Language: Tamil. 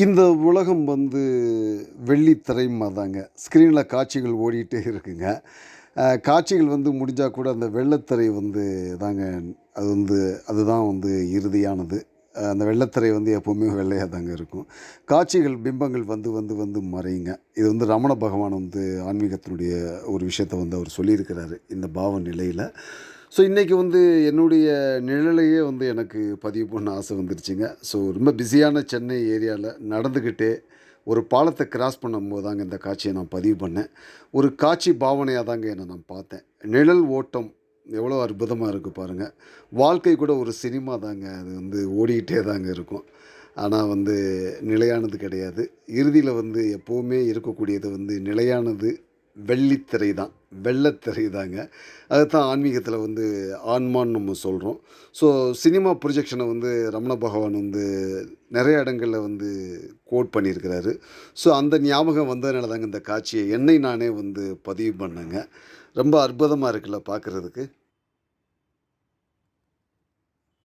இந்த உலகம் வெள்ளித்திரைமா தாங்க. ஸ்க்ரீனில் காட்சிகள் ஓடிட்டே இருக்குங்க. காட்சிகள் முடிஞ்சா கூட அந்த வெள்ளைத்திரை தாங்க அது அதுதான் இறுதியானது. அந்த வெள்ளைத்திரை எப்பவுமே வெள்ளையா தாங்க இருக்கும். காட்சிகள், பிம்பங்கள் வந்து வந்து வந்து மறையுங்க. இது ரமண பகவான் ஆன்மீகத்தினுடைய ஒரு விஷயத்த அவர் சொல்லியிருக்கிறாரு, இந்த பாவ நிலையில. ஸோ இன்றைக்கி என்னுடைய நிழலையே எனக்கு பதிவு பண்ண ஆசை வந்துருச்சுங்க. ஸோ ரொம்ப பிஸியான சென்னை ஏரியாவில் நடந்துக்கிட்டே ஒரு பாலத்தை கிராஸ் பண்ணும்போது தாங்க இந்த காட்சியை நான் பதிவு பண்ணேன். ஒரு காட்சி பாவனையாக தாங்க என்னை நான் பார்த்தேன். நிழல் ஓட்டம் எவ்வளோ அற்புதமாக இருக்குது பாருங்கள். வாழ்க்கை கூட ஒரு சினிமா தாங்க. அது ஓடிக்கிட்டே தாங்க இருக்கும். ஆனால் நிலையானது கிடையாது. இறுதியில் எப்போவுமே இருக்கக்கூடியது நிலையானது வெள்ளித்திரை தான். வெள்ளைத்திரை தாங்க. அதுதான் ஆன்மீகத்தில் ஆன்மான்னு நம்ம சொல்கிறோம். ஸோ சினிமா ப்ரொஜெக்ஷனை ரமண பகவான் நிறைய இடங்களில் கோட் பண்ணியிருக்கிறாரு. ஸோ அந்த ஞாபகம் வந்ததுனால தாங்க இந்த காட்சியை என்னை நானே பதிவு பண்ணேங்க. ரொம்ப அற்புதமாக இருக்குல்ல பார்க்குறதுக்கு.